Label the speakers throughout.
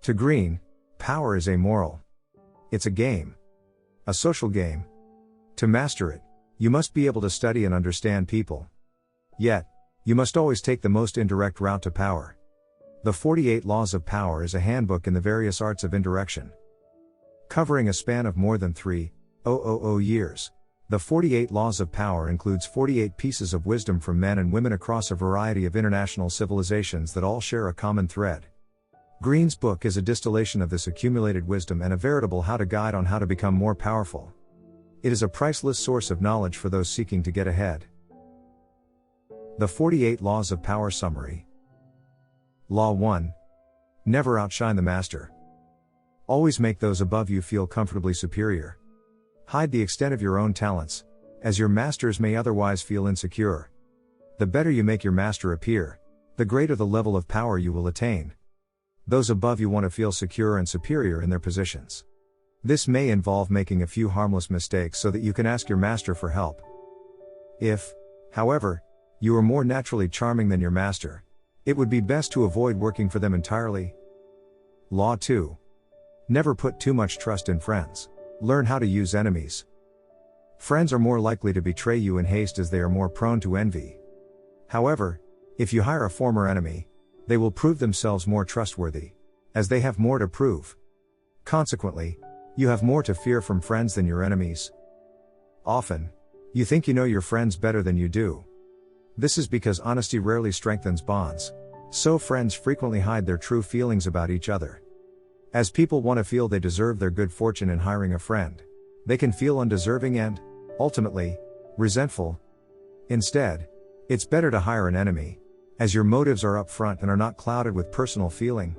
Speaker 1: To Greene, power is amoral. It's a game. A social game. To master it, you must be able to study and understand people. Yet, you must always take the most indirect route to power. The 48 Laws of Power is a handbook in the various arts of indirection. Covering a span of more than 3,000 years, the 48 Laws of Power includes 48 pieces of wisdom from men and women across a variety of international civilizations that all share a common thread. Greene's book is a distillation of this accumulated wisdom and a veritable how-to guide on how to become more powerful. It is a priceless source of knowledge for those seeking to get ahead. The 48 Laws of Power Summary. Law 1. Never outshine the master. Always make those above you feel comfortably superior. Hide the extent of your own talents, as your masters may otherwise feel insecure. The better you make your master appear, the greater the level of power you will attain. Those above you want to feel secure and superior in their positions. This may involve making a few harmless mistakes so that you can ask your master for help. If, however, you are more naturally charming than your master, it would be best to avoid working for them entirely. Law 2. Never put too much trust in friends. Learn how to use enemies. Friends are more likely to betray you in haste as they are more prone to envy. However, if you hire a former enemy, they will prove themselves more trustworthy, as they have more to prove. Consequently, you have more to fear from friends than your enemies. Often, you think you know your friends better than you do. This is because honesty rarely strengthens bonds, so friends frequently hide their true feelings about each other. As people want to feel they deserve their good fortune in hiring a friend, they can feel undeserving and, ultimately, resentful. Instead, it's better to hire an enemy, as your motives are upfront and are not clouded with personal feeling.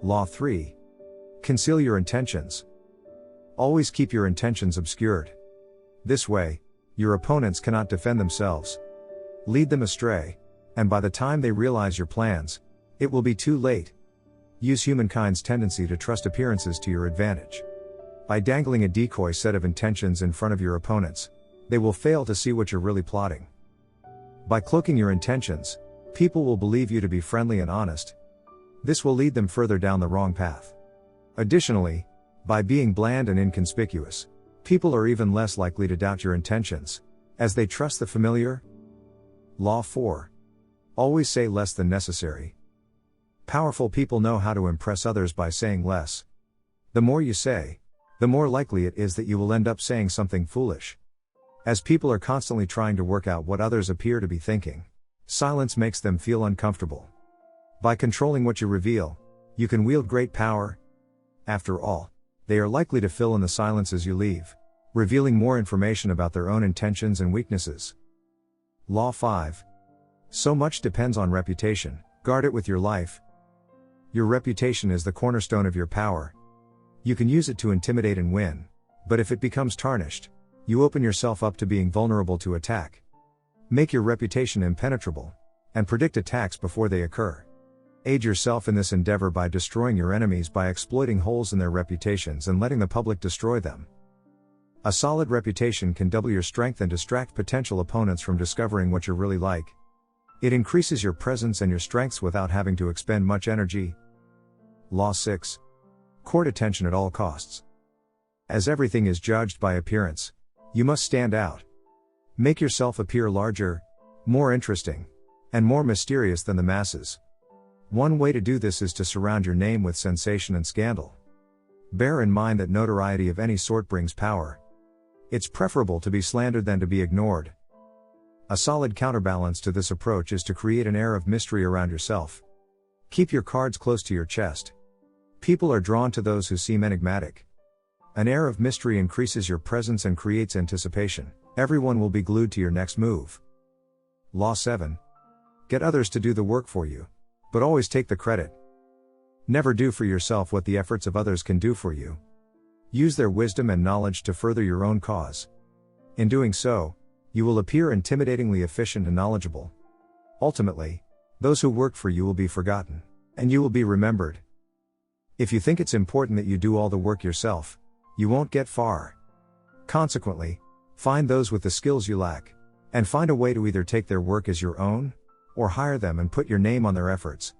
Speaker 1: Law 3. Conceal your intentions. Always keep your intentions obscured. This way, your opponents cannot defend themselves. Lead them astray, and by the time they realize your plans, it will be too late. Use humankind's tendency to trust appearances to your advantage. By dangling a decoy set of intentions in front of your opponents, they will fail to see what you're really plotting. By cloaking your intentions, people will believe you to be friendly and honest. This will lead them further down the wrong path. Additionally, by being bland and inconspicuous, people are even less likely to doubt your intentions, as they trust the familiar. Law 4. Always say less than necessary. Powerful people know how to impress others by saying less. The more you say, the more likely it is that you will end up saying something foolish. As people are constantly trying to work out what others appear to be thinking, silence makes them feel uncomfortable. By controlling what you reveal, you can wield great power. After all, they are likely to fill in the silences you leave, revealing more information about their own intentions and weaknesses. Law 5. So much depends on reputation, guard it with your life. Your reputation is the cornerstone of your power. You can use it to intimidate and win, but if it becomes tarnished, you open yourself up to being vulnerable to attack. Make your reputation impenetrable, and predict attacks before they occur. Aid yourself in this endeavor by destroying your enemies by exploiting holes in their reputations and letting the public destroy them. A solid reputation can double your strength and distract potential opponents from discovering what you're really like. It increases your presence and your strengths without having to expend much energy. Law 6. Court attention at all costs. As everything is judged by appearance, you must stand out. Make yourself appear larger, more interesting, and more mysterious than the masses. One way to do this is to surround your name with sensation and scandal. Bear in mind that notoriety of any sort brings power. It's preferable to be slandered than to be ignored. A solid counterbalance to this approach is to create an air of mystery around yourself. Keep your cards close to your chest. People are drawn to those who seem enigmatic. An air of mystery increases your presence and creates anticipation. Everyone will be glued to your next move. Law 7. Get others to do the work for you, but always take the credit. Never do for yourself what the efforts of others can do for you. Use their wisdom and knowledge to further your own cause. In doing so, you will appear intimidatingly efficient and knowledgeable. Ultimately, those who worked for you will be forgotten, and you will be remembered. If you think it's important that you do all the work yourself, you won't get far. Consequently, find those with the skills you lack, and find a way to either take their work as your own, or hire them and put your name on their efforts.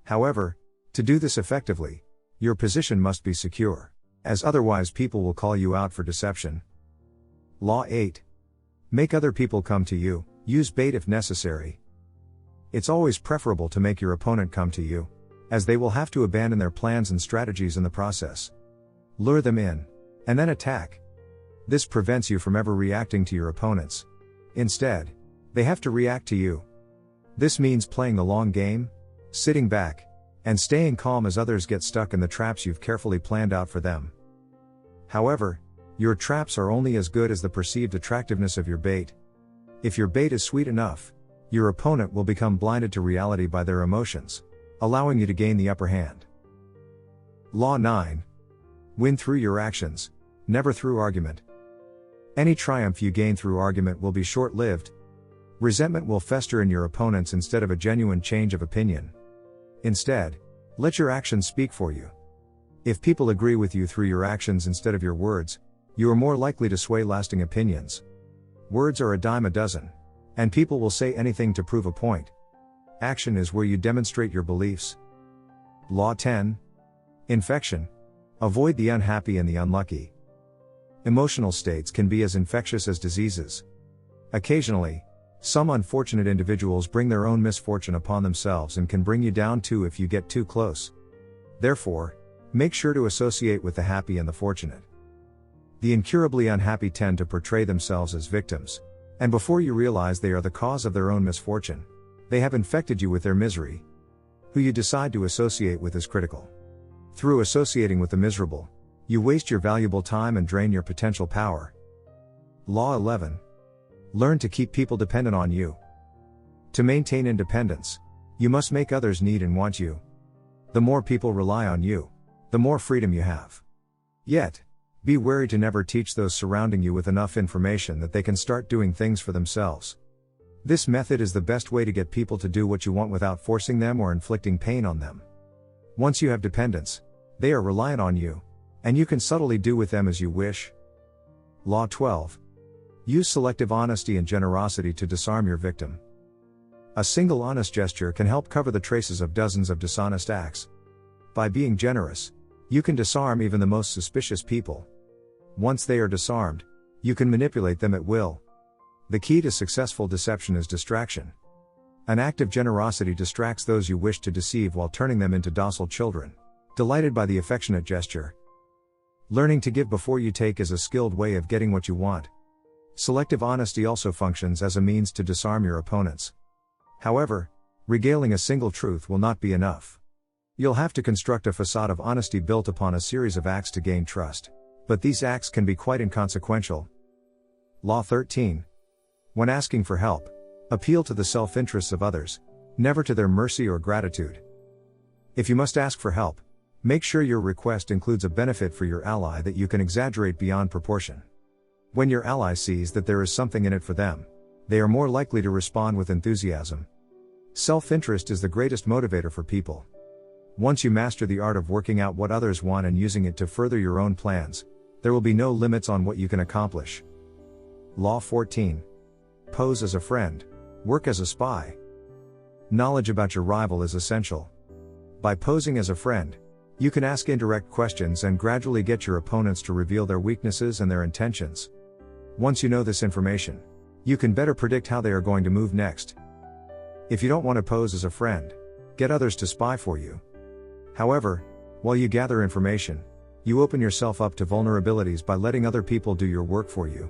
Speaker 1: However, to do this effectively, Your position must be secure, as otherwise people will call you out for deception. Law 8. Make other people come to you, use bait if necessary. It's always preferable to make your opponent come to you, as they will have to abandon their plans and strategies in the process. Lure them in, and then attack. This prevents you from ever reacting to your opponents. Instead, they have to react to you. This means playing the long game, sitting back, and staying calm as others get stuck in the traps you've carefully planned out for them. However, your traps are only as good as the perceived attractiveness of your bait. If your bait is sweet enough, your opponent will become blinded to reality by their emotions, allowing you to gain the upper hand. Law 9. Win through your actions, never through argument. Any triumph you gain through argument will be short-lived. Resentment will fester in your opponents instead of a genuine change of opinion. Instead, let your actions speak for you. If people agree with you through your actions instead of your words, you are more likely to sway lasting opinions. Words are a dime a dozen, and people will say anything to prove a point. Action is where you demonstrate your beliefs. Law 10. Infection. Avoid the unhappy and the unlucky. Emotional states can be as infectious as diseases. Occasionally, some unfortunate individuals bring their own misfortune upon themselves and can bring you down too if you get too close. Therefore, make sure to associate with the happy and the fortunate. The incurably unhappy tend to portray themselves as victims, and before you realize they are the cause of their own misfortune, they have infected you with their misery. Who you decide to associate with is critical. Through associating with the miserable, you waste your valuable time and drain your potential power. Law 11. Learn to keep people dependent on you. To maintain independence, you must make others need and want you. The more people rely on you, the more freedom you have. Yet, be wary to never teach those surrounding you with enough information that they can start doing things for themselves. This method is the best way to get people to do what you want without forcing them or inflicting pain on them. Once you have dependence, they are reliant on you, and you can subtly do with them as you wish. Law 12. Use selective honesty and generosity to disarm your victim. A single honest gesture can help cover the traces of dozens of dishonest acts. By being generous, you can disarm even the most suspicious people. Once they are disarmed, you can manipulate them at will. The key to successful deception is distraction. An act of generosity distracts those you wish to deceive while turning them into docile children, delighted by the affectionate gesture. Learning to give before you take is a skilled way of getting what you want. Selective honesty also functions as a means to disarm your opponents. However, regaling a single truth will not be enough. You'll have to construct a facade of honesty built upon a series of acts to gain trust, but these acts can be quite inconsequential. Law 13. When asking for help, appeal to the self-interests of others, never to their mercy or gratitude. If you must ask for help, make sure your request includes a benefit for your ally that you can exaggerate beyond proportion. When your ally sees that there is something in it for them, they are more likely to respond with enthusiasm. Self-interest is the greatest motivator for people. Once you master the art of working out what others want and using it to further your own plans, there will be no limits on what you can accomplish. Law 14. Pose as a friend, work as a spy. Knowledge about your rival is essential. By posing as a friend, you can ask indirect questions and gradually get your opponents to reveal their weaknesses and their intentions. Once you know this information, you can better predict how they are going to move next. If you don't want to pose as a friend, get others to spy for you. However, while you gather information, you open yourself up to vulnerabilities by letting other people do your work for you.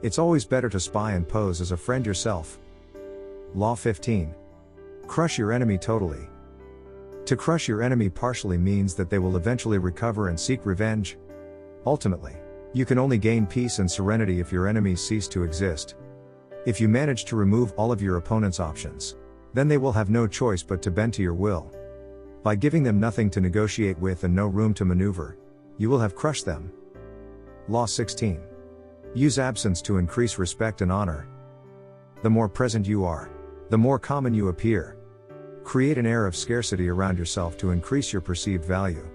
Speaker 1: It's always better to spy and pose as a friend yourself. Law 15. Crush your enemy totally. To crush your enemy partially means that they will eventually recover and seek revenge. Ultimately, you can only gain peace and serenity if your enemies cease to exist. If you manage to remove all of your opponent's options, then they will have no choice but to bend to your will. By giving them nothing to negotiate with and no room to maneuver, you will have crushed them. Law 16. Use absence to increase respect and honor. The more present you are, the more common you appear. Create an air of scarcity around yourself to increase your perceived value.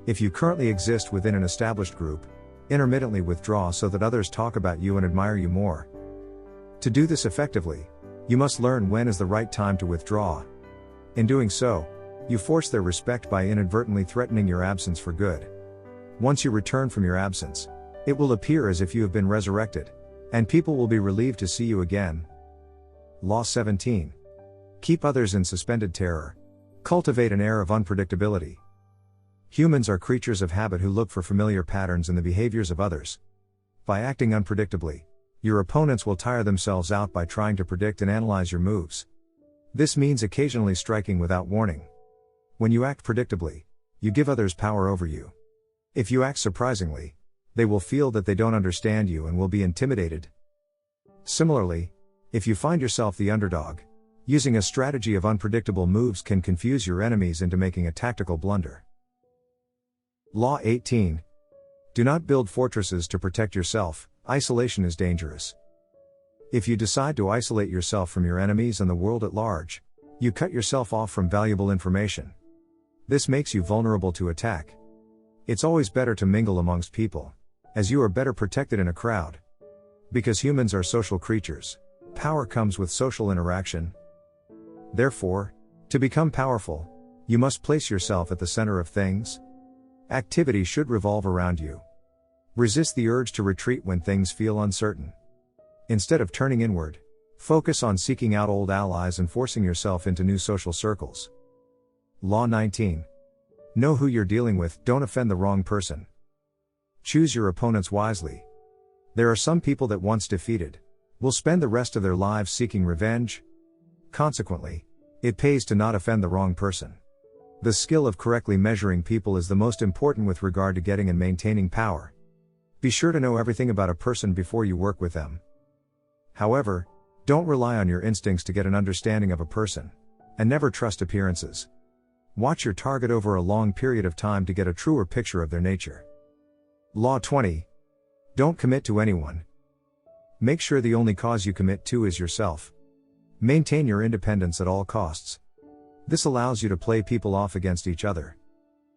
Speaker 1: If you currently exist within an established group, intermittently withdraw so that others talk about you and admire you more. To do this effectively, you must learn when is the right time to withdraw. In doing so, You force their respect by inadvertently threatening your absence for good. Once you return from your absence, it will appear as if you have been resurrected, and people will be relieved to see you again. Law 17. Keep others in suspended terror. Cultivate an air of unpredictability. Humans are creatures of habit who look for familiar patterns in the behaviors of others. By acting unpredictably, your opponents will tire themselves out by trying to predict and analyze your moves. This means occasionally striking without warning. When you act predictably, you give others power over you. If you act surprisingly, they will feel that they don't understand you and will be intimidated. Similarly, if you find yourself the underdog, using a strategy of unpredictable moves can confuse your enemies into making a tactical blunder. Law 18. Do not build fortresses to protect yourself. Isolation is dangerous. If you decide to isolate yourself from your enemies and the world at large, you cut yourself off from valuable information. This makes you vulnerable to attack. It's always better to mingle amongst people, as you are better protected in a crowd. Because humans are social creatures, power comes with social interaction. Therefore, to become powerful, you must place yourself at the center of things. Activity should revolve around you. Resist the urge to retreat when things feel uncertain. Instead of turning inward, focus on seeking out old allies and forcing yourself into new social circles. Law 19. Know who you're dealing with, don't offend the wrong person. Choose your opponents wisely. There are some people that once defeated, will spend the rest of their lives seeking revenge. Consequently, it pays to not offend the wrong person. The skill of correctly measuring people is the most important with regard to getting and maintaining power. Be sure to know everything about a person before you work with them. However, don't rely on your instincts to get an understanding of a person, and never trust appearances. Watch your target over a long period of time to get a truer picture of their nature. Law 20. Don't commit to anyone. Make sure the only cause you commit to is yourself. Maintain your independence at all costs. This allows you to play people off against each other.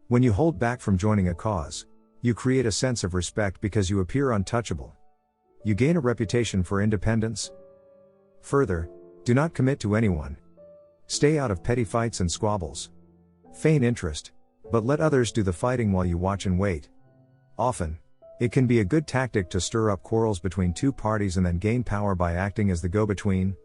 Speaker 1: When you hold back from joining a cause, you create a sense of respect because you appear untouchable. You gain a reputation for independence. Further, do not commit to anyone. Stay out of petty fights and squabbles. Feign interest, but let others do the fighting while you watch and wait. Often, it can be a good tactic to stir up quarrels between two parties and then gain power by acting as the go-between.